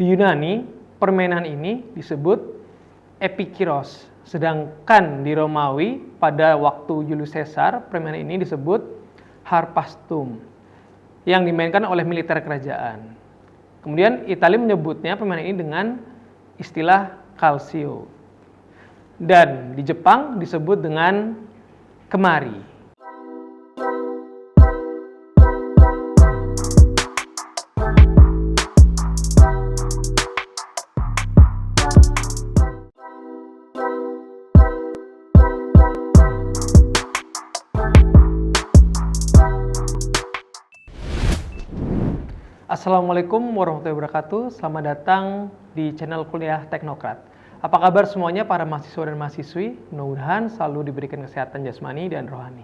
Di Yunani, permainan ini disebut epikiros, sedangkan di Romawi pada waktu Julius Caesar, permainan ini disebut harpastum, yang dimainkan oleh militer kerajaan. Kemudian Italia menyebutnya permainan ini dengan istilah calcio. Dan di Jepang disebut dengan kemari. Assalamualaikum warahmatullahi wabarakatuh. Selamat datang di channel kuliah Teknokrat. Apa kabar semuanya para mahasiswa dan mahasiswi? Mudah-mudahan selalu diberikan kesehatan jasmani dan rohani.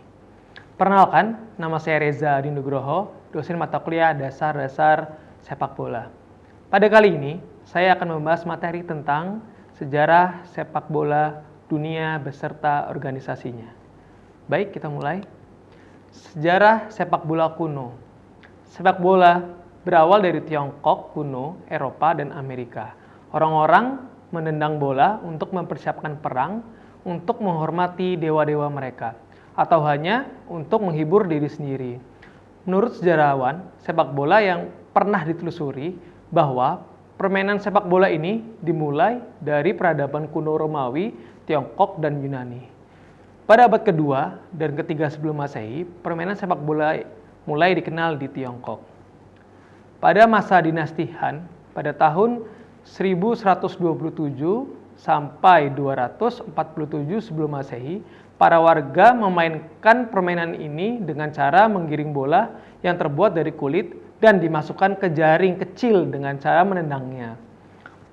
Perkenalkan, nama saya Reza Adi Nugroho, dosen mata kuliah dasar-dasar sepak bola. Pada kali ini, saya akan membahas materi tentang sejarah sepak bola dunia beserta organisasinya. Baik, kita mulai. Sejarah sepak bola kuno. Sepak bola berawal dari Tiongkok kuno, Eropa, dan Amerika. Orang-orang menendang bola untuk mempersiapkan perang, untuk menghormati dewa-dewa mereka, atau hanya untuk menghibur diri sendiri. Menurut sejarawan sepak bola yang pernah ditelusuri bahwa permainan sepak bola ini dimulai dari peradaban kuno Romawi, Tiongkok, dan Yunani. Pada abad kedua dan ketiga sebelum Masehi, permainan sepak bola mulai dikenal di Tiongkok. Pada masa dinasti Han, pada tahun 1127 sampai 247 sebelum Masehi, para warga memainkan permainan ini dengan cara menggiring bola yang terbuat dari kulit dan dimasukkan ke jaring kecil dengan cara menendangnya.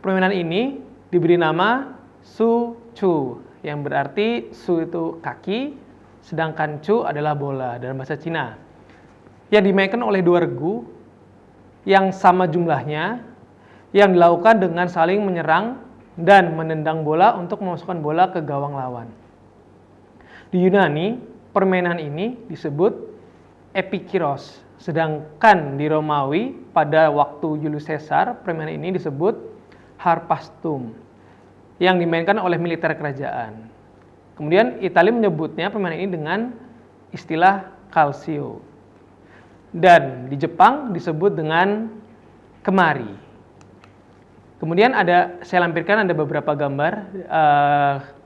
Permainan ini diberi nama Su Chu, yang berarti Su itu kaki, sedangkan Chu adalah bola dalam bahasa Cina. Yang dimainkan oleh dua regu yang sama jumlahnya, yang dilakukan dengan saling menyerang dan menendang bola untuk memasukkan bola ke gawang lawan. Di Yunani, permainan ini disebut epikiros, sedangkan di Romawi pada waktu Julius Caesar, permainan ini disebut harpastum, yang dimainkan oleh militer kerajaan. Kemudian Italia menyebutnya permainan ini dengan istilah calcio. Dan di Jepang disebut dengan kemari. Kemudian saya lampirkan ada beberapa gambar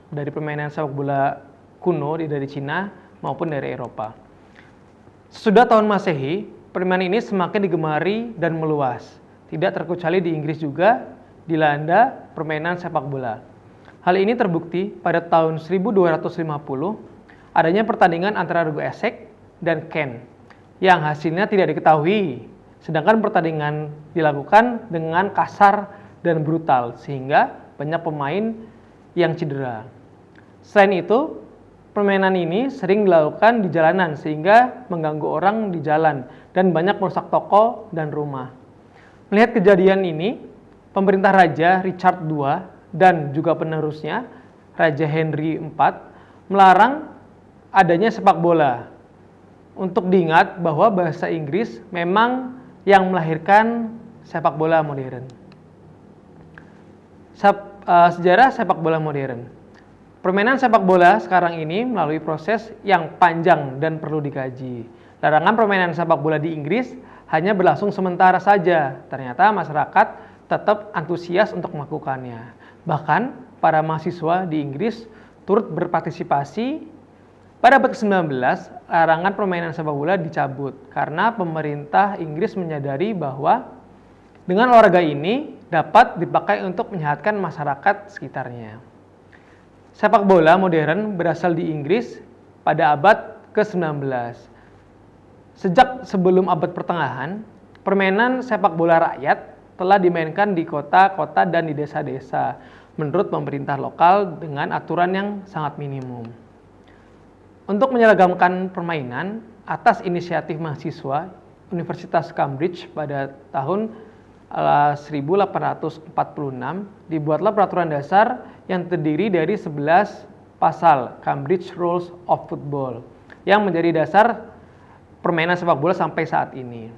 dari permainan sepak bola kuno dari Cina maupun dari Eropa. Sesudah tahun Masehi, permainan ini semakin digemari dan meluas. Tidak terkecuali di Inggris juga dilanda permainan sepak bola. Hal ini terbukti pada tahun 1250 adanya pertandingan antara regu esek dan ken, yang hasilnya tidak diketahui, sedangkan pertandingan dilakukan dengan kasar dan brutal sehingga banyak pemain yang cedera. Selain itu, permainan ini sering dilakukan di jalanan sehingga mengganggu orang di jalan dan banyak merusak toko dan rumah. Melihat kejadian ini, pemerintah Raja Richard II dan juga penerusnya, Raja Henry IV, melarang adanya sepak bola. Untuk diingat bahwa bahasa Inggris memang yang melahirkan sepak bola modern. Sejarah sepak bola modern. Permainan sepak bola sekarang ini melalui proses yang panjang dan perlu dikaji. Larangan permainan sepak bola di Inggris hanya berlangsung sementara saja. Ternyata masyarakat tetap antusias untuk melakukannya. Bahkan para mahasiswa di Inggris turut berpartisipasi. Pada abad ke-19, larangan permainan sepak bola dicabut karena pemerintah Inggris menyadari bahwa dengan olahraga ini dapat dipakai untuk menyehatkan masyarakat sekitarnya. Sepak bola modern berasal di Inggris pada abad ke-19. Sejak sebelum abad pertengahan, permainan sepak bola rakyat telah dimainkan di kota-kota dan di desa-desa menurut pemerintah lokal dengan aturan yang sangat minimum. Untuk menyeragamkan permainan, atas inisiatif mahasiswa Universitas Cambridge pada tahun 1846, dibuatlah peraturan dasar yang terdiri dari 11 pasal Cambridge Rules of Football yang menjadi dasar permainan sepak bola sampai saat ini.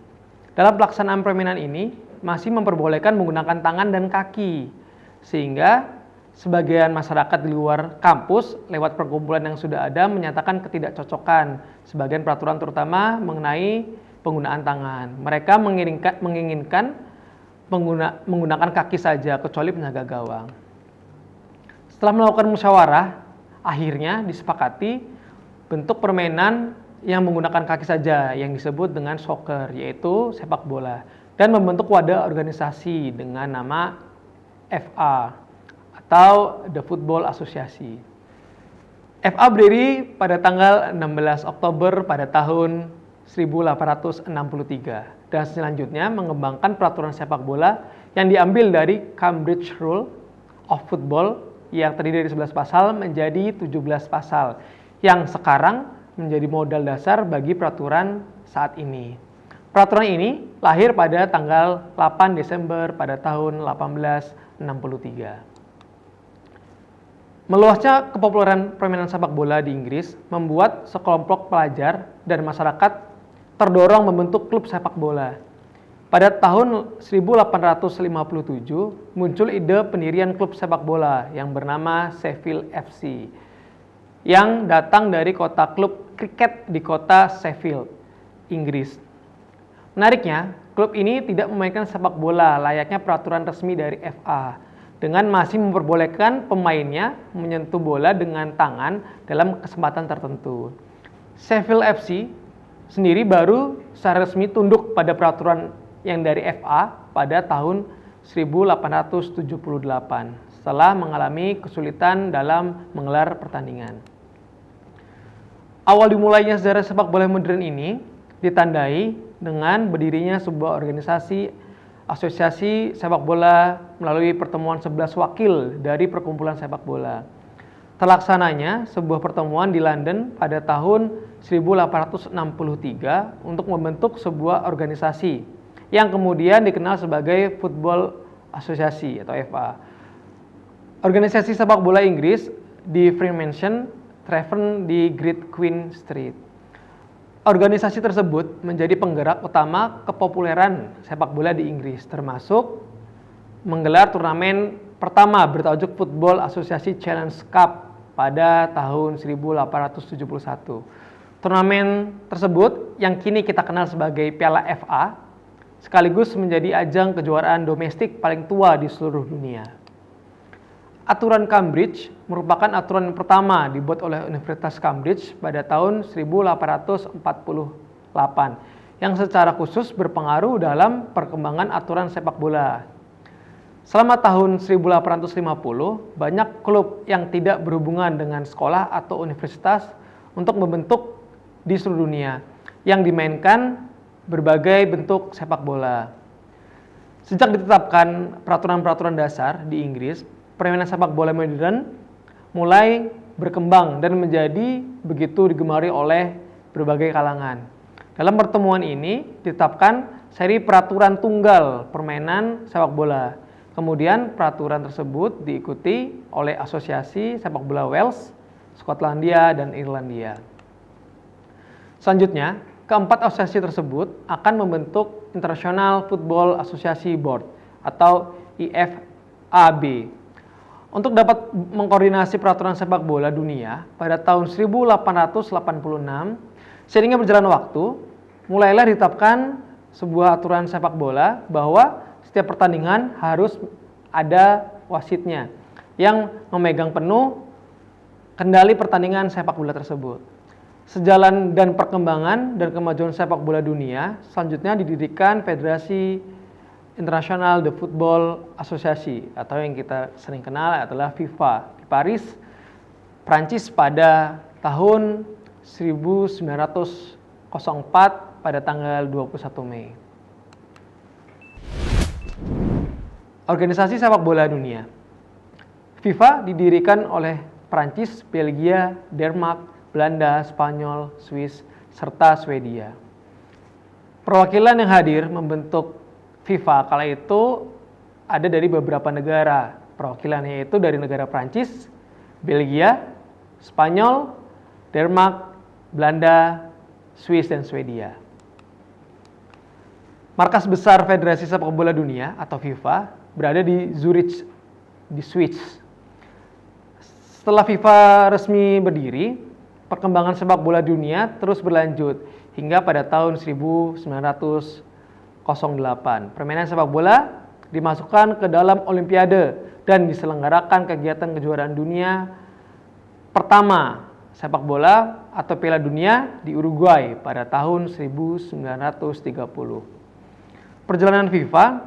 Dalam pelaksanaan permainan ini, masih memperbolehkan menggunakan tangan dan kaki, sehingga sebagian masyarakat di luar kampus lewat perkumpulan yang sudah ada menyatakan ketidakcocokan sebagian peraturan terutama mengenai penggunaan tangan. Mereka menginginkan menggunakan kaki saja kecuali penjaga gawang. Setelah melakukan musyawarah, akhirnya disepakati bentuk permainan yang menggunakan kaki saja yang disebut dengan soccer, yaitu sepak bola, dan membentuk wadah organisasi dengan nama FA atau The Football Association. FA berdiri pada tanggal 16 Oktober pada tahun 1863 dan selanjutnya mengembangkan peraturan sepak bola yang diambil dari Cambridge Rule of Football yang terdiri dari 11 pasal menjadi 17 pasal yang sekarang menjadi modal dasar bagi peraturan saat ini. Peraturan ini lahir pada tanggal 8 Desember pada tahun 1863. Meluasnya kepopuleran permainan sepak bola di Inggris membuat sekelompok pelajar dan masyarakat terdorong membentuk klub sepak bola. Pada tahun 1857 muncul ide pendirian klub sepak bola yang bernama Sheffield FC yang datang dari kota klub kriket di kota Sheffield, Inggris. Menariknya, klub ini tidak memainkan sepak bola layaknya peraturan resmi dari FA, dengan masih memperbolehkan pemainnya menyentuh bola dengan tangan dalam kesempatan tertentu. Sheffield FC sendiri baru secara resmi tunduk pada peraturan yang dari FA pada tahun 1878 setelah mengalami kesulitan dalam menggelar pertandingan. Awal dimulainya sejarah sepak bola modern ini ditandai dengan berdirinya sebuah organisasi asosiasi sepak bola melalui pertemuan 11 wakil dari perkumpulan sepak bola. Terlaksananya sebuah pertemuan di London pada tahun 1863 untuk membentuk sebuah organisasi yang kemudian dikenal sebagai Football Association atau FA. Organisasi sepak bola Inggris di Fremantle Tavern di Great Queen Street. Organisasi tersebut menjadi penggerak utama kepopuleran sepak bola di Inggris, termasuk menggelar turnamen pertama bertajuk Football Association Challenge Cup pada tahun 1871. Turnamen tersebut yang kini kita kenal sebagai Piala FA, sekaligus menjadi ajang kejuaraan domestik paling tua di seluruh dunia. Aturan Cambridge merupakan aturan yang pertama dibuat oleh Universitas Cambridge pada tahun 1848 yang secara khusus berpengaruh dalam perkembangan aturan sepak bola. Selama tahun 1850, banyak klub yang tidak berhubungan dengan sekolah atau universitas untuk membentuk di seluruh dunia yang dimainkan berbagai bentuk sepak bola. Sejak ditetapkan peraturan-peraturan dasar di Inggris, permainan sepak bola modern mulai berkembang dan menjadi begitu digemari oleh berbagai kalangan. Dalam pertemuan ini ditetapkan seri peraturan tunggal permainan sepak bola. Kemudian peraturan tersebut diikuti oleh asosiasi sepak bola Wales, Skotlandia, dan Irlandia. Selanjutnya, keempat asosiasi tersebut akan membentuk International Football Association Board atau IFAB. Untuk dapat mengkoordinasi peraturan sepak bola dunia pada tahun 1886, seiringnya berjalan waktu, mulailah ditetapkan sebuah aturan sepak bola bahwa setiap pertandingan harus ada wasitnya yang memegang penuh kendali pertandingan sepak bola tersebut. Sejalan dan perkembangan dan kemajuan sepak bola dunia, selanjutnya didirikan Federasi International The Football Association atau yang kita sering kenal adalah FIFA di Paris, Prancis pada tahun 1904 pada tanggal 21 Mei. Organisasi sepak bola dunia. FIFA didirikan oleh Prancis, Belgia, Denmark, Belanda, Spanyol, Swiss, serta Swedia. Perwakilan yang hadir membentuk FIFA kala itu ada dari beberapa negara. Perwakilannya yaitu dari negara Prancis, Belgia, Spanyol, Denmark, Belanda, Swiss, dan Swedia. Markas besar Federasi Sepak Bola Dunia atau FIFA berada di Zurich, di Swiss. Setelah FIFA resmi berdiri, perkembangan sepak bola dunia terus berlanjut hingga pada tahun 1908. Permainan sepak bola dimasukkan ke dalam Olimpiade dan diselenggarakan kegiatan kejuaraan dunia pertama sepak bola atau Piala Dunia di Uruguay pada tahun 1930. Perjalanan FIFA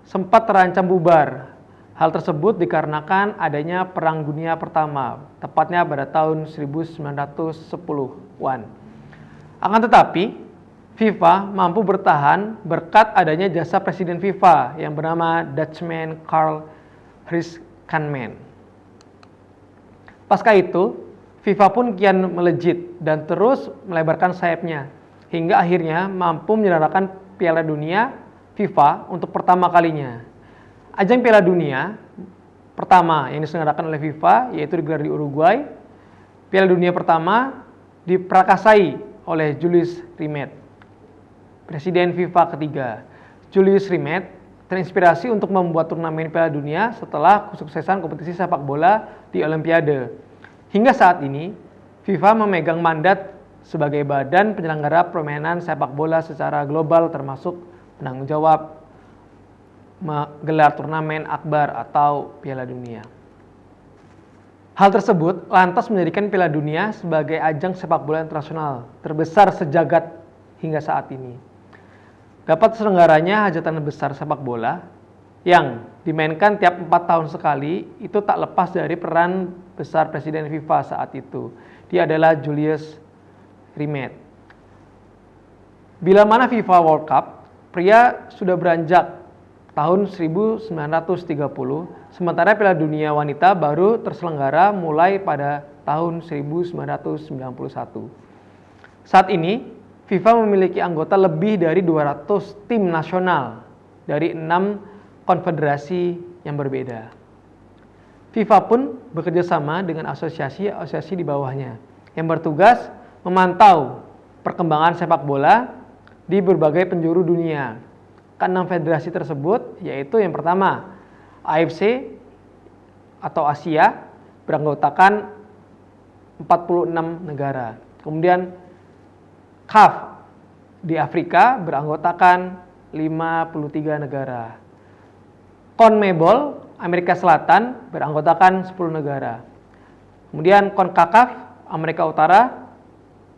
sempat terancam bubar. Hal tersebut dikarenakan adanya Perang Dunia Pertama, tepatnya pada tahun 1910-an. Akan tetapi, FIFA mampu bertahan berkat adanya jasa Presiden FIFA yang bernama Dutchman Karl Heinz Kahneman. Pasca itu, FIFA pun kian melejit dan terus melebarkan sayapnya, hingga akhirnya mampu menyelenggarakan Piala Dunia FIFA untuk pertama kalinya. Ajang Piala Dunia pertama yang diselenggarakan oleh FIFA yaitu digelar di Uruguay. Piala Dunia pertama diprakasai oleh Julius Rimet, Presiden FIFA ketiga. Julius Rimet terinspirasi untuk membuat turnamen Piala Dunia setelah kesuksesan kompetisi sepak bola di Olimpiade. Hingga saat ini, FIFA memegang mandat sebagai badan penyelenggara permainan sepak bola secara global termasuk penanggung jawab menggelar turnamen akbar atau Piala Dunia. Hal tersebut lantas menjadikan Piala Dunia sebagai ajang sepak bola internasional terbesar sejagat hingga saat ini. Dapat selenggaranya hajatan besar sepak bola yang dimainkan tiap 4 tahun sekali itu tak lepas dari peran besar Presiden FIFA saat itu. Dia adalah Julius Rimet. Bila mana FIFA World Cup, pria sudah beranjak tahun 1930, sementara Piala Dunia Wanita baru terselenggara mulai pada tahun 1991. Saat ini, FIFA memiliki anggota lebih dari 200 tim nasional dari 6 konfederasi yang berbeda. FIFA pun bekerja sama dengan asosiasi-asosiasi di bawahnya yang bertugas memantau perkembangan sepak bola di berbagai penjuru dunia. Keenam federasi tersebut yaitu yang pertama AFC atau Asia beranggotakan 46 negara. Kemudian CAF di Afrika beranggotakan 53 negara. CONMEBOL Amerika Selatan beranggotakan 10 negara. Kemudian CONCACAF Amerika Utara,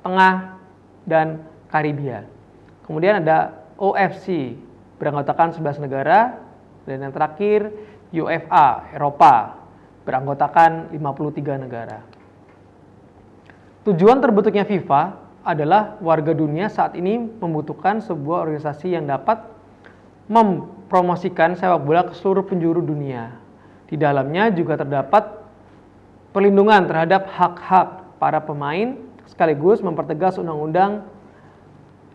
Tengah, dan Karibia. Kemudian ada OFC beranggotakan 11 negara, dan yang terakhir UEFA Eropa beranggotakan 53 negara. Tujuan terbentuknya FIFA adalah warga dunia saat ini membutuhkan sebuah organisasi yang dapat mempromosikan sepak bola ke seluruh penjuru dunia. Di dalamnya juga terdapat perlindungan terhadap hak-hak para pemain sekaligus mempertegas undang-undang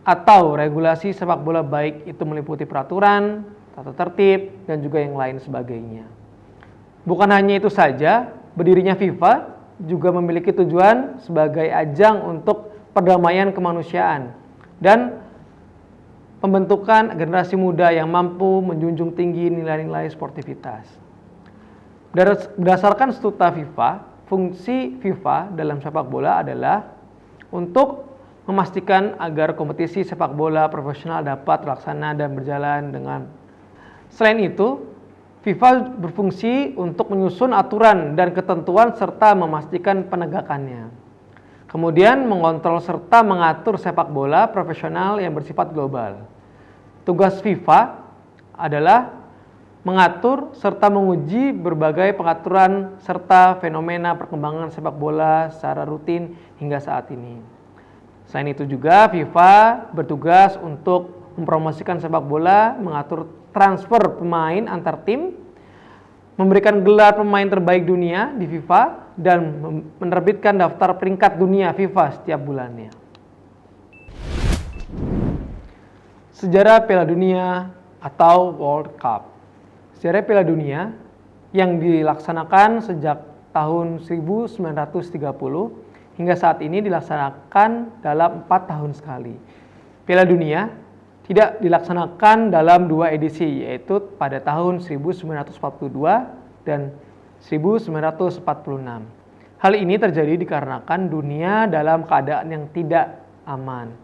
atau regulasi sepak bola baik itu meliputi peraturan, tata tertib, dan juga yang lain sebagainya. Bukan hanya itu saja, berdirinya FIFA juga memiliki tujuan sebagai ajang untuk perdamaian kemanusiaan dan pembentukan generasi muda yang mampu menjunjung tinggi nilai-nilai sportivitas. Berdasarkan statuta FIFA, fungsi FIFA dalam sepak bola adalah untuk memastikan agar kompetisi sepak bola profesional dapat terlaksana dan berjalan dengan. Selain itu, FIFA berfungsi untuk menyusun aturan dan ketentuan serta memastikan penegakannya. Kemudian mengontrol serta mengatur sepak bola profesional yang bersifat global. Tugas FIFA adalah mengatur serta menguji berbagai pengaturan serta fenomena perkembangan sepak bola secara rutin hingga saat ini. Selain itu juga FIFA bertugas untuk mempromosikan sepak bola, mengatur transfer pemain antar tim, memberikan gelar pemain terbaik dunia di FIFA, dan menerbitkan daftar peringkat dunia FIFA setiap bulannya. Sejarah Piala Dunia atau World Cup. Sejarah Piala Dunia yang dilaksanakan sejak tahun 1930 hingga saat ini dilaksanakan dalam 4 tahun sekali. Piala Dunia tidak dilaksanakan dalam dua edisi, yaitu pada tahun 1942 dan 1946. Hal ini terjadi dikarenakan dunia dalam keadaan yang tidak aman,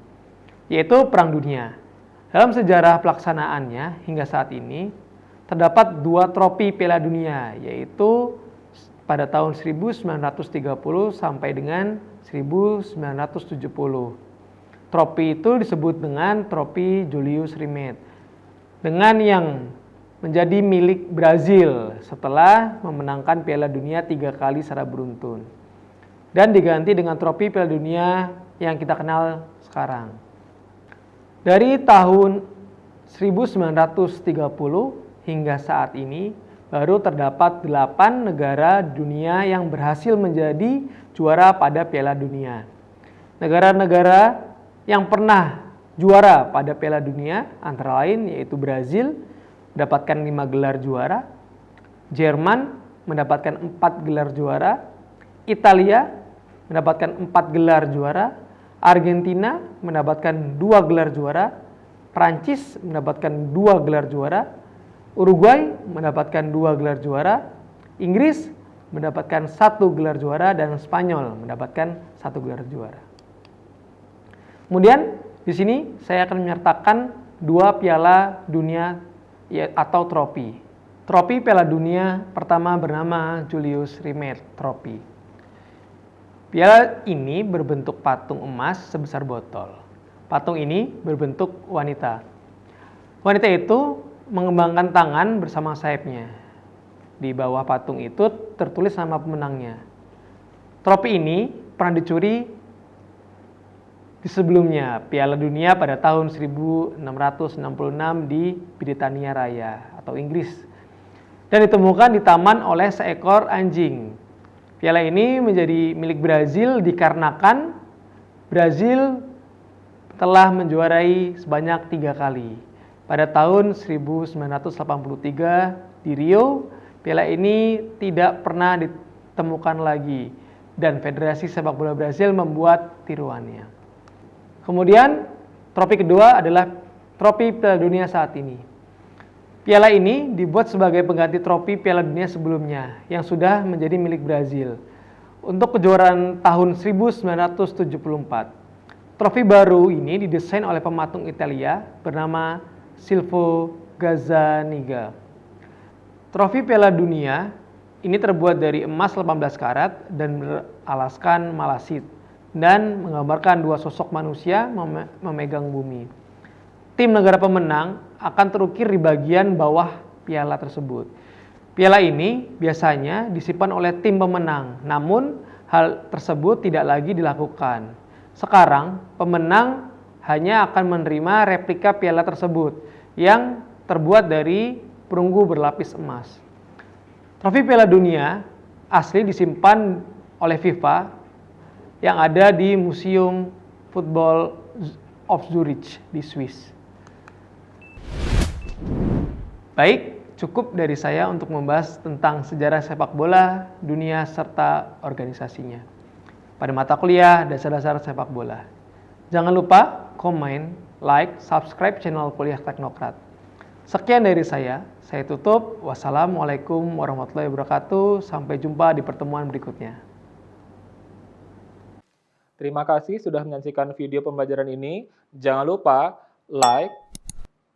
yaitu Perang Dunia. Dalam sejarah pelaksanaannya hingga saat ini, terdapat dua trofi Piala Dunia, yaitu pada tahun 1930 sampai dengan 1970. Trofi itu disebut dengan trofi Julius Rimet, dengan yang menjadi milik Brazil setelah memenangkan Piala Dunia 3 kali secara beruntun, dan diganti dengan trofi Piala Dunia yang kita kenal sekarang. Dari tahun 1930 hingga saat ini, baru terdapat 8 negara dunia yang berhasil menjadi juara pada Piala Dunia. Negara-negara yang pernah juara pada Piala Dunia antara lain yaitu Brazil mendapatkan 5 gelar juara, Jerman mendapatkan 4 gelar juara, Italia mendapatkan 4 gelar juara, Argentina mendapatkan 2 gelar juara, Prancis mendapatkan 2 gelar juara, Uruguay mendapatkan 2 gelar juara, Inggris mendapatkan 1 gelar juara, dan Spanyol mendapatkan 1 gelar juara. Kemudian di sini saya akan menyertakan 2 Piala Dunia atau trofi. Trofi Piala Dunia pertama bernama Julius Rimet Trophy. Piala ini berbentuk patung emas sebesar botol. Patung ini berbentuk wanita. Wanita itu mengembangkan tangan bersama sayapnya. Di bawah patung itu tertulis nama pemenangnya. Trofi ini pernah dicuri di sebelumnya, Piala Dunia pada tahun 1666 di Britania Raya atau Inggris, dan ditemukan di taman oleh seekor anjing. Piala ini menjadi milik Brazil dikarenakan Brazil telah menjuarai sebanyak 3 kali. Pada tahun 1983 di Rio, piala ini tidak pernah ditemukan lagi dan Federasi Sepak Bola Brazil membuat tiruannya. Kemudian, trofi kedua adalah trofi Piala Dunia saat ini. Piala ini dibuat sebagai pengganti trofi Piala Dunia sebelumnya yang sudah menjadi milik Brazil untuk kejuaraan tahun 1974. Trofi baru ini didesain oleh pematung Italia bernama Silvio Gazzaniga. Trofi Piala Dunia ini terbuat dari emas 18 karat dan beralaskan malasit dan menggambarkan 2 sosok manusia memegang bumi. Tim negara pemenang akan terukir di bagian bawah piala tersebut. Piala ini biasanya disimpan oleh tim pemenang, namun hal tersebut tidak lagi dilakukan. Sekarang, pemenang hanya akan menerima replika piala tersebut yang terbuat dari perunggu berlapis emas. Trofi Piala Dunia asli disimpan oleh FIFA yang ada di Museum Football of Zurich di Swiss. Baik, cukup dari saya untuk membahas tentang sejarah sepak bola dunia serta organisasinya pada mata kuliah dasar-dasar sepak bola. Jangan lupa komen, like, subscribe channel Kuliah Teknokrat. Sekian dari saya tutup. Wassalamualaikum warahmatullahi wabarakatuh. Sampai jumpa di pertemuan berikutnya. Terima kasih sudah menyaksikan video pembelajaran ini. Jangan lupa like,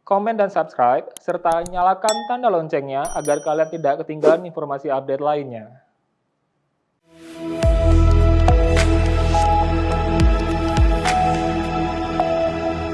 komen, dan subscribe, serta nyalakan tanda loncengnya agar kalian tidak ketinggalan informasi update lainnya.